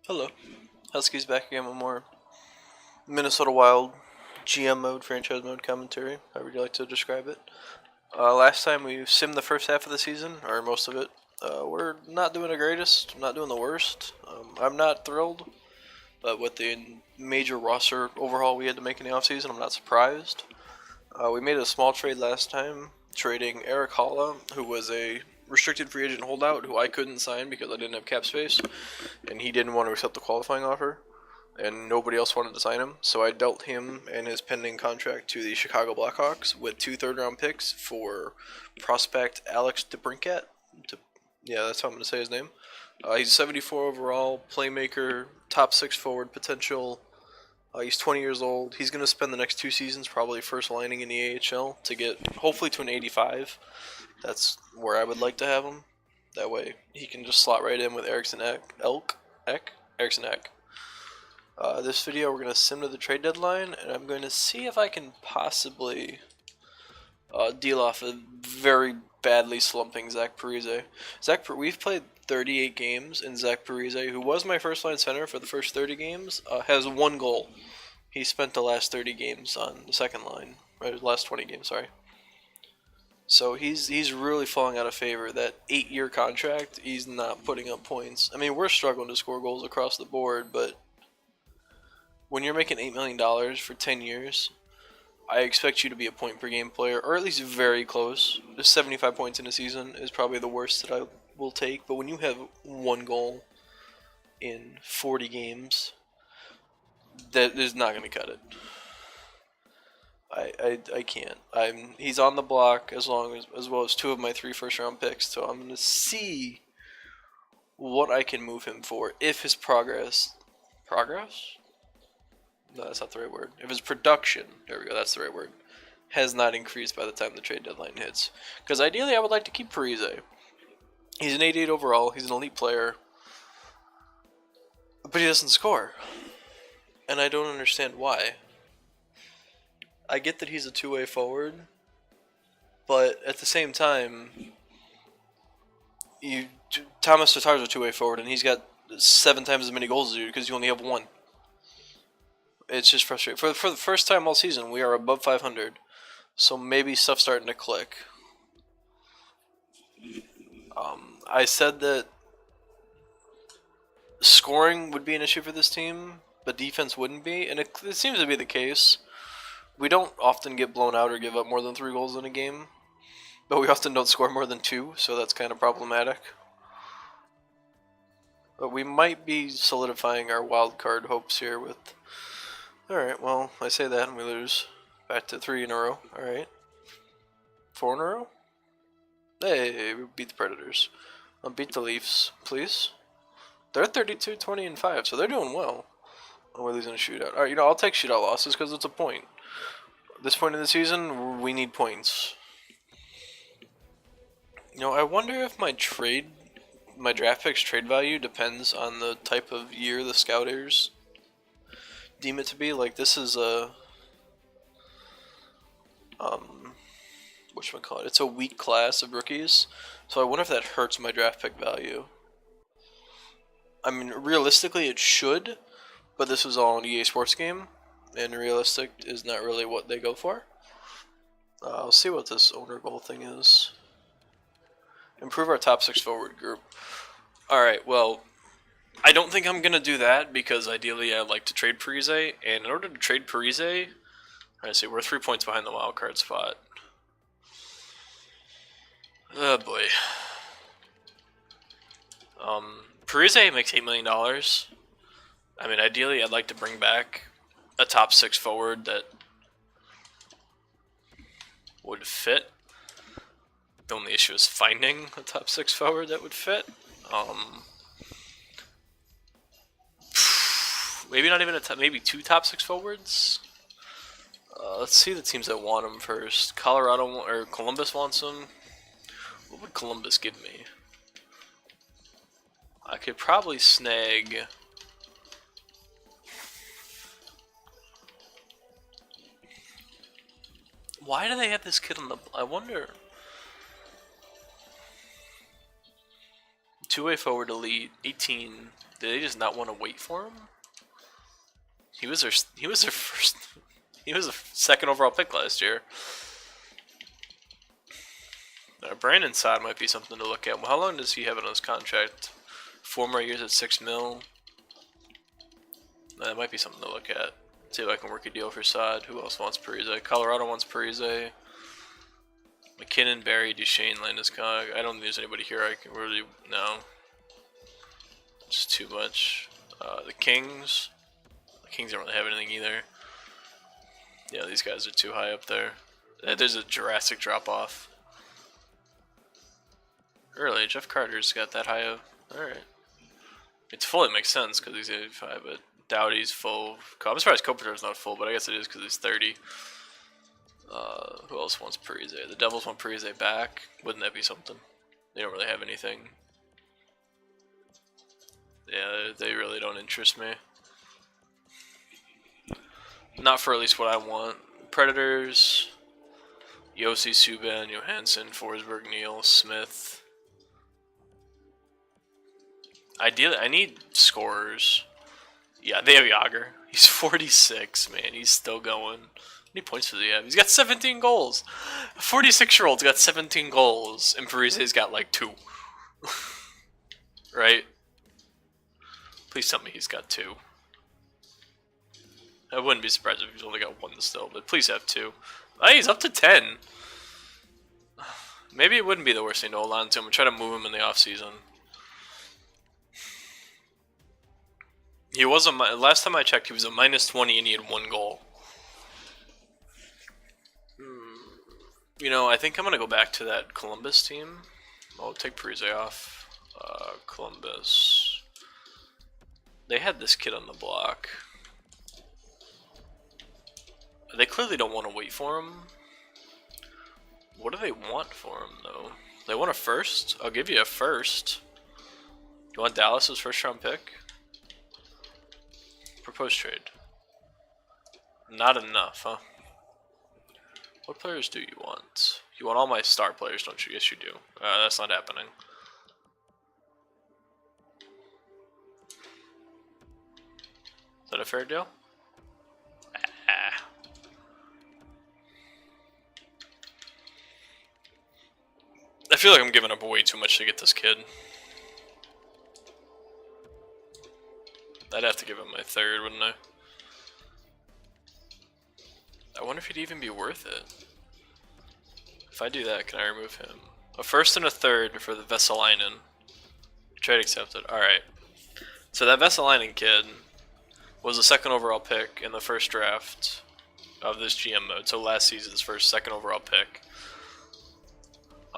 Hello. Huskies back again with more Minnesota Wild GM mode, franchise mode commentary, however you like to describe it. Last time we simmed the first half of the season, or most of it. We're not doing the greatest, not doing the worst. I'm not thrilled, but with the major roster overhaul we had to make in the offseason, I'm not surprised. We made a small trade last time, trading Eric Halla, who was a restricted free agent holdout who I couldn't sign because I didn't have cap space, and he didn't want to accept the qualifying offer, and nobody else wanted to sign him. So I dealt him and his pending contract to the Chicago Blackhawks with 2 third-round picks for prospect Alex DeBrincat. Yeah, that's how I'm going to say his name. He's 74 overall, playmaker, top 6 forward potential. He's 20 years old. He's going to spend the next 2 seasons probably first lining in the AHL to get hopefully to an 85. That's where I would like to have him. That way he can just slot right in with Eriksson Ek. Eriksson Ek. This video we're going to sim to the trade deadline, and I'm going to see if I can possibly deal off a very badly slumping Zach Parise. We've played 38 games, and Zach Parise, who was my first line center for the first 30 games, has 1 goal. He spent the last 30 games on the second line, right? Last 20 games, sorry. So he's really falling out of favor. That 8-year contract, he's not putting up points. I mean, we're struggling to score goals across the board, but when you're making $8 million for 10 years, I expect you to be a point per game player, or at least very close. Just 75 points in a season is probably the worst that I will take. But when you have 1 goal in 40 games, that is not going to cut it. I can't. He's on the block as well as 2 of my 3 first-round picks. So I'm going to see what I can move him for if his progress. No, that's not the right word. If his production, there we go, that's the right word, has not increased by the time the trade deadline hits. Because ideally, I would like to keep Parise. He's an 88 overall. He's an elite player. But he doesn't score. And I don't understand why. I get that he's a two-way forward, but at the same time, Thomas Tatar's a two-way forward, and he's got 7 times as many goals as you because you only have 1. It's just frustrating. For the first time all season, we are above 500, so maybe stuff's starting to click. I said that scoring would be an issue for this team, but defense wouldn't be, and it seems to be the case. We don't often get blown out or give up more than 3 goals in a game, but we often don't score more than 2, so that's kind of problematic. But we might be solidifying our wild card hopes here with... Alright, well, I say that and we lose. Back to 3 in a row. Alright. 4 in a row? Hey, we beat the Predators. Beat the Leafs, please. They're 32, 20, and 5, so they're doing well. And we're losing a shootout. Alright, I'll take shootout losses because it's a point. At this point in the season, we need points. I wonder if my draft pick's trade value depends on the type of year the scouters deem it to be. Like, this is a whatchamacallit, it's a weak class of rookies, so I wonder if that hurts my draft pick value. I mean, realistically it should, but this is all an EA Sports game, and realistic is not really what they go for. I'll see what this owner goal thing is. Improve our top 6 forward group. Alright, well, I don't think I'm going to do that because ideally I'd like to trade Parise, and in order to trade Parise, I see we're 3 points behind the wild card spot. Oh boy. Parise makes $8 million. I mean, ideally I'd like to bring back a top 6 forward that would fit. The only issue is finding a top 6 forward that would fit. Maybe not even maybe 2 top 6 forwards. Let's see the teams that want him first. Columbus wants him. What would Columbus give me? I could probably snag... Why do they have this kid on the... I wonder... Two-way forward elite, 18. Did they just not want to wait for him? He was their first. He was a second overall pick last year. Brandon Saad might be something to look at. Well, how long does he have on his contract? 4 more years at $6 million. That might be something to look at. See if I can work a deal for Saad. Who else wants Parise? Colorado wants Parise. McKinnon, Barry, Duchesne, Landeskog. I don't think there's anybody here I can really... No. Just too much. The Kings. The Kings don't really have anything either. Yeah, these guys are too high up there. There's a drastic drop-off. Really, Jeff Carter's got that high up. Alright. It fully makes sense because he's 85, but Doughty's full. I'm surprised Kopitar's not full, but I guess it is because he's 30. Who else wants Parise? The Devils want Parise back. Wouldn't that be something? They don't really have anything. Yeah, they really don't interest me. Not for at least what I want. Predators. Yossi, Subban, Johansson, Forsberg, Neal, Smith. Ideally, I need scorers. Yeah, they have Yager. He's 46, man. He's still going. How many points does he have? He's got 17 goals. A 46-year-old's got 17 goals, and Parise's got like 2. Right? Please tell me he's got 2. I wouldn't be surprised if he's only got 1 still, but please have 2. Oh, he's up to 10. Maybe it wouldn't be the worst thing to hold on to him and try to move him in the offseason. He was last time I checked, he was a -20 and he had 1 goal. You know, I think I'm gonna go back to that Columbus team. I'll take Parise off. Columbus. They had this kid on the block. They clearly don't want to wait for him. What do they want for him, though? They want a first? I'll give you a first. You want Dallas's first-round pick? Proposed trade. Not enough, huh? What players do you want? You want all my star players, don't you? Yes, you do. That's not happening. Is that a fair deal? I feel like I'm giving up way too much to get this kid. I'd have to give him my 3rd, wouldn't I? I wonder if he'd even be worth it. If I do that, can I remove him? A 1st and a 3rd for the Vesalainen. Trade accepted. Alright. So that Vesalainen kid was the 2nd overall pick in the 1st draft of this GM mode. So last season's 2nd overall pick.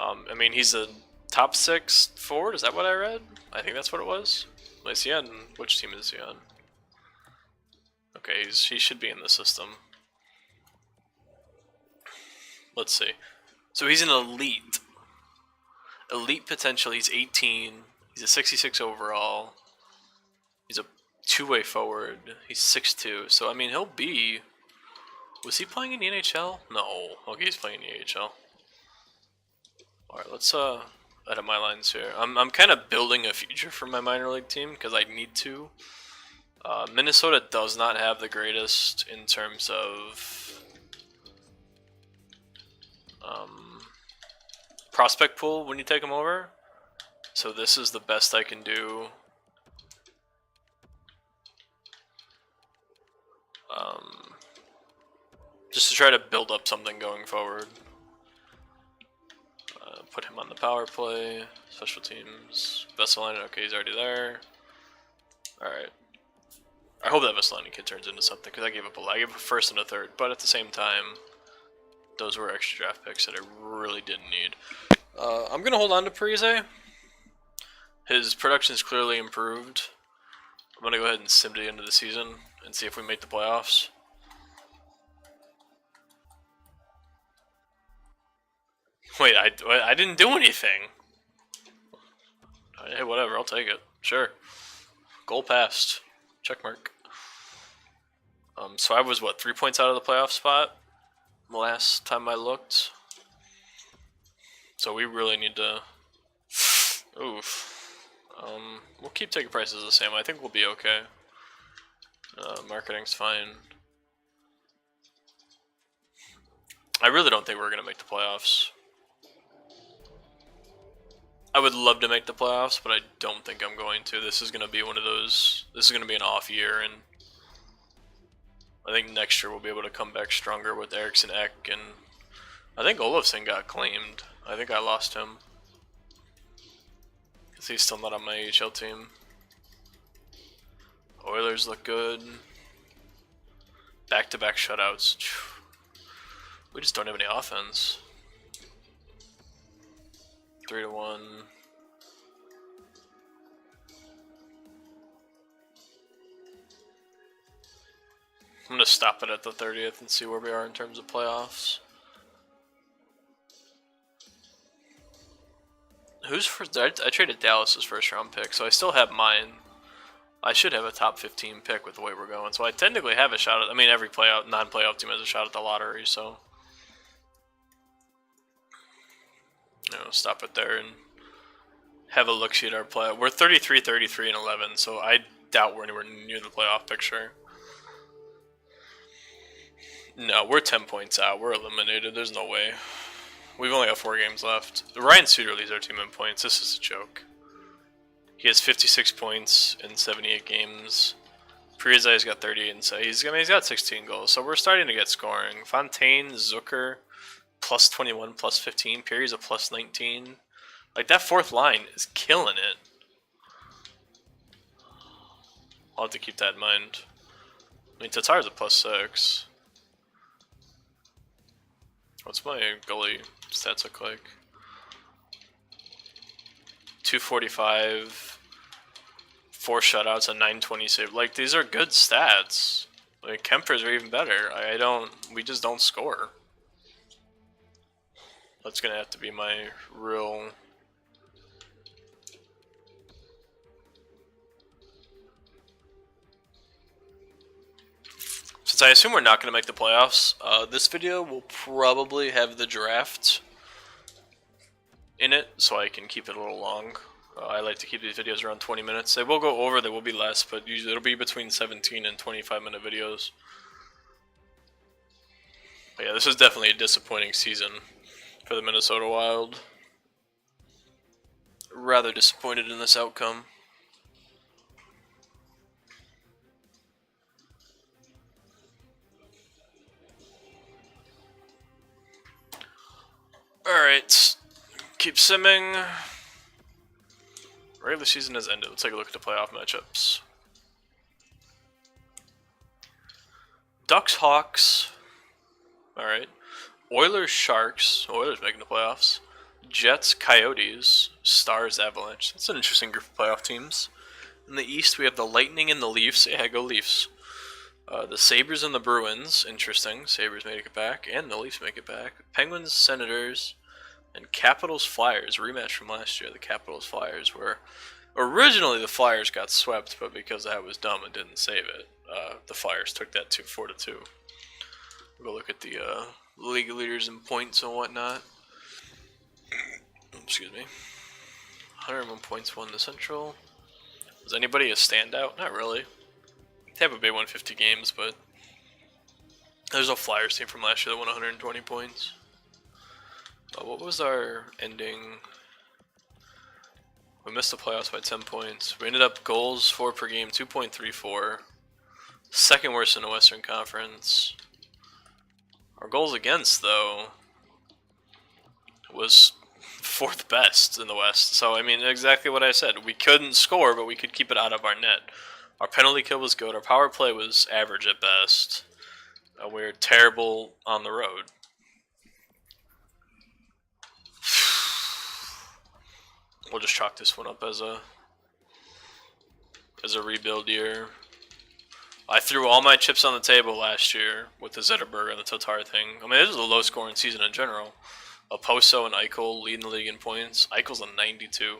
I mean, he's a top 6 forward. Is that what I read? I think that's what it was. Is he on? Which team is he on? Okay, he should be in the system. Let's see. So he's an elite. Elite potential. He's 18. He's a 66 overall. He's a 2-way forward. He's 6'2". So, I mean, he'll be... Was he playing in the NHL? No. Okay, he's playing in the AHL. Alright, let's edit my lines here. I'm kind of building a future for my minor league team because I need to. Minnesota does not have the greatest in terms of prospect pool when you take them over. So this is the best I can do. Just to try to build up something going forward. Put him on the power play, special teams, Vesalainen, okay, he's already there. Alright. I hope that Vesalainen kid turns into something, because I gave a 1st and a 3rd, but at the same time, those were extra draft picks that I really didn't need. I'm going to hold on to Parise. His production is clearly improved. I'm going to go ahead and sim to the end of the season and see if we make the playoffs. Wait, I didn't do anything. Hey, whatever, I'll take it. Sure. Goal passed. Check mark. So I was, what, 3 points out of the playoff spot last time I looked? So we really need to... Oof. We'll keep taking prices the same. I think we'll be okay. Marketing's fine. I really don't think we're gonna make the playoffs. I would love to make the playoffs, but I don't think I'm going to. This is gonna be one of those. This is gonna be an off year, and I think next year we'll be able to come back stronger with Eriksson Ek, and I think Olofsson got claimed. I think I lost him because he's still not on my AHL team. Oilers look good. Back-to-back shutouts. We just don't have any offense. 3-1. I'm gonna stop it at the 30th and see where we are in terms of playoffs. Who's first? I traded Dallas's first round pick, so I still have mine. I should have a top 15 pick with the way we're going, so I technically have a shot at. I mean, every non-playoff team has a shot at the lottery, so stop it there and have a look-see at our playoff. We're 33, 33, and 11, so I doubt we're anywhere near the playoff picture. No, we're 10 points out. We're eliminated. There's no way. We've only got 4 games left. Ryan Suter leads our team in points. This is a joke. He has 56 points in 78 games. Priazai's got 38, and so he's got 16 goals. So we're starting to get scoring. Fontaine, Zucker, plus 21, plus 15. Perry's a plus 19. Like, that fourth line is killing it. I'll have to keep that in mind. I mean, Tatar's a plus 6. What's my goalie stats look like? 245, 4 shutouts, a 920 save. Like, these are good stats. Like, Kemper's are even better. We just don't score. That's gonna have to be my real. Since I assume we're not gonna make the playoffs, this video will probably have the draft in it, so I can keep it a little long. I like to keep these videos around 20 minutes. They will go over, they will be less, but usually it'll be between 17 and 25-minute videos. But yeah, this is definitely a disappointing season for the Minnesota Wild. Rather disappointed in this outcome. Alright, keep simming. Regular season has ended. Let's take a look at the playoff matchups. Ducks, Hawks. Alright. Oilers, Sharks. Oilers making the playoffs. Jets, Coyotes. Stars, Avalanche. That's an interesting group of playoff teams. In the East, we have the Lightning and the Leafs. Yeah, go Leafs. The Sabres and the Bruins. Interesting. Sabres make it back, and the Leafs make it back. Penguins, Senators, and Capitals, Flyers. Rematch from last year. The Capitals, Flyers were originally the Flyers got swept, but because that was dumb and didn't save it, the Flyers took that 4-2. We'll go look at the league leaders in points and whatnot. Excuse me. 101 points won the Central. Was anybody a standout? Not really. Tampa Bay won 50 games, but there's no Flyers team from last year that won 120 points. What was our ending? We missed the playoffs by 10 points. We ended up goals for per game, 2.34. Second worst in the Western Conference. Our goals against, though, was 4th best in the West. So, I mean, exactly what I said. We couldn't score, but we could keep it out of our net. Our penalty kill was good. Our power play was average at best. We were terrible on the road. We'll just chalk this one up as a rebuild year. I threw all my chips on the table last year with the Zetterberg and the Tatar thing. I mean, this is a low-scoring season in general. Oposo and Eichel leading the league in points. Eichel's on 92.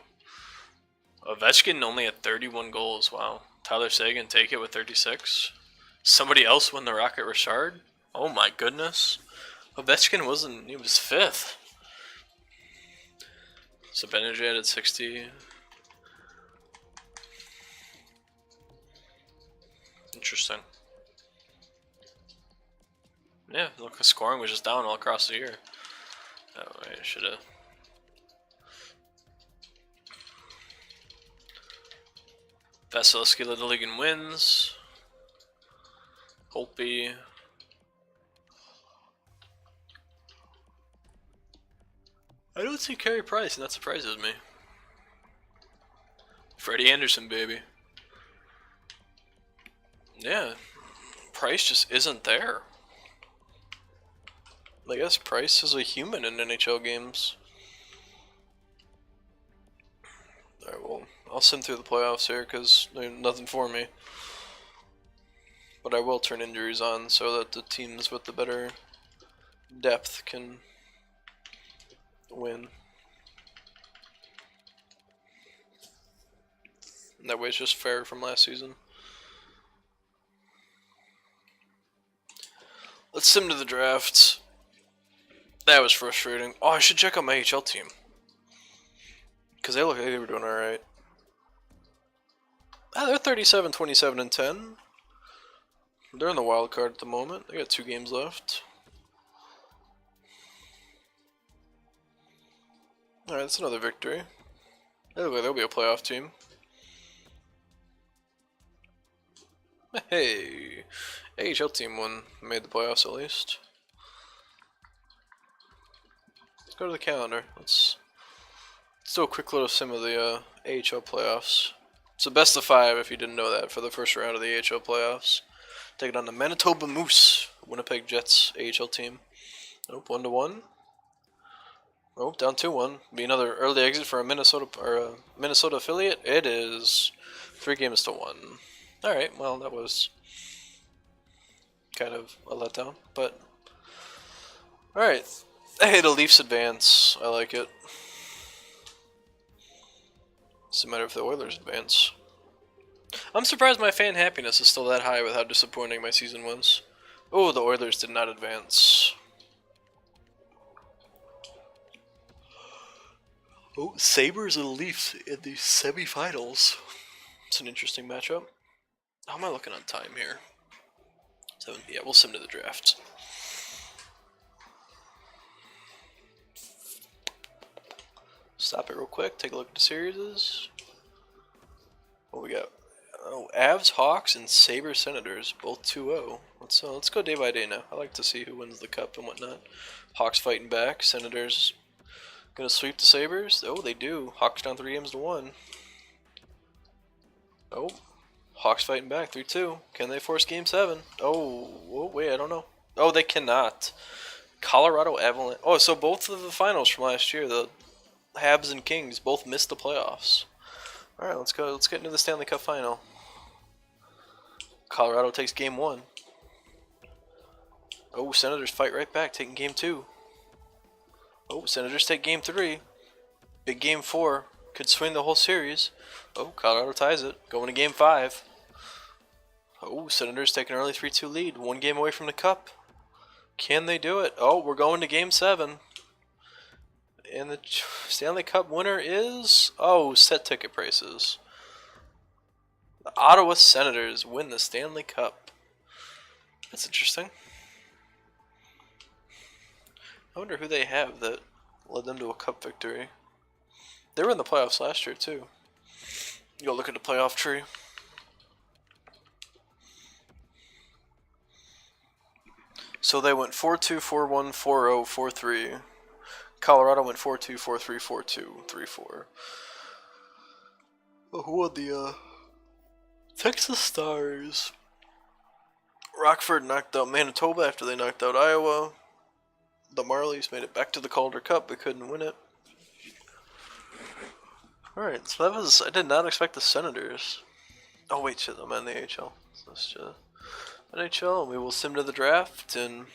Ovechkin only had 31 goals. Wow. Tyler Seguin take it with 36. Somebody else won the Rocket Richard? Oh my goodness. Ovechkin he was 5th. So Benajad at 60. Interesting. Yeah, look, the scoring was just down all across the year. Oh, I should have. Vasilevsky led the league in wins. Holtby. I don't see Carey Price, and that surprises me. Freddie Anderson, baby. Yeah, Price just isn't there. I guess Price is a human in NHL games. Alright, well, I'll sim through the playoffs here because there's nothing for me. But I will turn injuries on so that the teams with the better depth can win. And that way it's just fair from last season. Let's sim to the draft. That was frustrating. Oh, I should check out my AHL team. Because they look like they were doing alright. Ah, they're 37, 27, and 10. They're in the wild card at the moment. They got 2 games left. Alright, that's another victory. They look like they'll be a playoff team. Hey, AHL team won, made the playoffs at least. Let's go to the calendar. Let's do a quick little sim of the AHL playoffs. It's a best of 5 if you didn't know that for the first round of the AHL playoffs. Taking on the Manitoba Moose, Winnipeg Jets AHL team. Nope, 1-1. Oh, down 2-1. Be another early exit for a Minnesota affiliate. It is 3 games to 1. All right, well that was kind of a letdown, but all right. Hey, the Leafs advance. I like it. It's a matter if the Oilers advance. I'm surprised my fan happiness is still that high with how disappointing my season was. Oh, the Oilers did not advance. Oh, Sabres and Leafs in the semifinals. It's an interesting matchup. How am I looking on time here? 7, yeah, we'll sim to the draft. Stop it real quick, take a look at the series. What we got? Oh, Avs, Hawks, and Sabres Senators, both 2-0. Let's go day by day now. I like to see who wins the cup and whatnot. Hawks fighting back. Senators gonna sweep the Sabres. Oh, they do. Hawks down 3 games to 1. Oh, Hawks fighting back 3-2. Can they force Game 7? Oh, wait, I don't know. Oh, they cannot. Colorado Avalanche. Oh, so both of the finals from last year, the Habs and Kings, both missed the playoffs. All right, let's go. Let's get into the Stanley Cup final. Colorado takes Game 1. Oh, Senators fight right back, taking Game 2. Oh, Senators take Game 3. Big Game 4. Could swing the whole series. Oh, Colorado ties it. Going to Game 5. Oh, Senators take an early 3-2 lead. 1 game away from the Cup. Can they do it? Oh, we're going to Game 7. And the Stanley Cup winner is... Oh, set ticket prices. The Ottawa Senators win the Stanley Cup. That's interesting. I wonder who they have that led them to a cup victory. They were in the playoffs last year, too. You go look at the playoff tree. So they went 4-2, 4-1, 4-0, 4-3. Colorado went 4-2, 4-3, 4-2, 3-4. Who won the Texas Stars? Rockford knocked out Manitoba after they knocked out Iowa. The Marlies made it back to the Calder Cup but couldn't win it. Alright, so that was... I did not expect the Senators. Oh wait, shit, I'm in the AHL. So let's just... NHL, and we will sim to the draft, and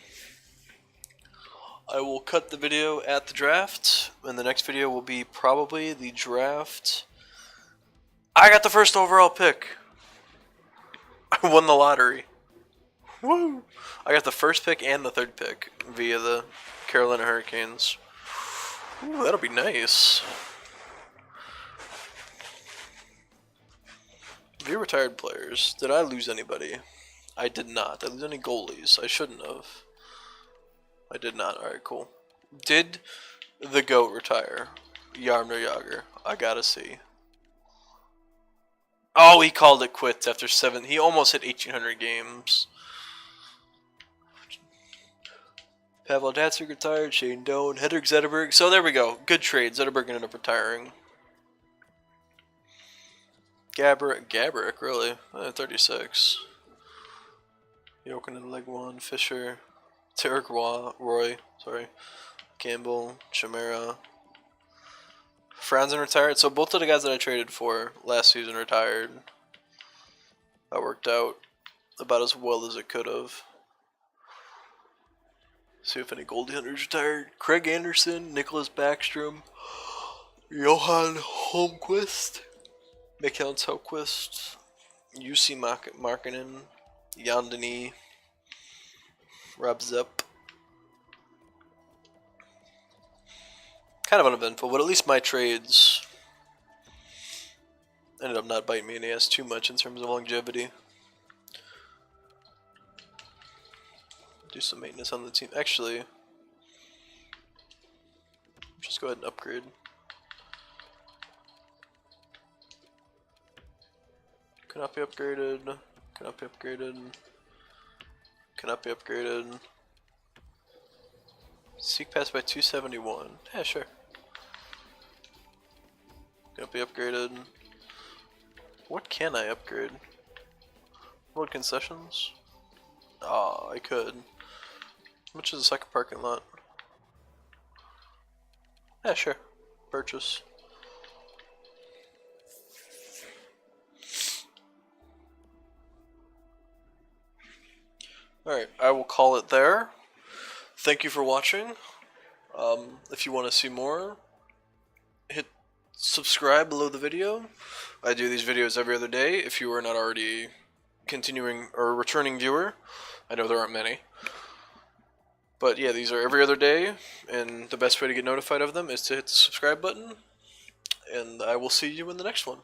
I will cut the video at the draft, and the next video will be probably the draft. I got the first overall pick. I won the lottery. Woo! I got the first pick and the third pick via the Carolina Hurricanes. Ooh, that'll be nice. View retired players. Did I lose anybody? I did not. Did I lose any goalies? I shouldn't have. I did not. Alright, cool. Did the GOAT retire? Yarmir Yager. I gotta see. Oh, he called it quits after 7. He almost hit 1,800 games. Pavel Datsyuk retired. Shane Doan. Henrik Zetterberg. So there we go. Good trade. Zetterberg ended up retiring. Gabrick, really? 36. Jokinen, leg 1. Fisher. Tarek Roy. Sorry. Campbell. Chimera. Franzen retired. So both of the guys that I traded for last season retired. That worked out about as well as it could have. See if any Goldie Hunters retired. Craig Anderson, Nicholas Backstrom, Johan Holmquist, Mikhail Tokquist, UC Markkinen, Jan Denis, Rob Zepp. Kind of uneventful, but at least my trades ended up not biting me in the ass too much in terms of longevity. Do some maintenance on the team. Actually, just go ahead and upgrade. Cannot be upgraded. Cannot be upgraded. Cannot be upgraded. Seek pass by 271. Yeah, sure. Cannot be upgraded. What can I upgrade? Road concessions? Oh, I could. How much is the second parking lot? Yeah, sure. Purchase. Alright, I will call it there. Thank you for watching. If you want to see more, hit subscribe below the video. I do these videos every other day. If you are not already continuing or returning viewer, I know there aren't many. But yeah, these are every other day, and the best way to get notified of them is to hit the subscribe button, and I will see you in the next one.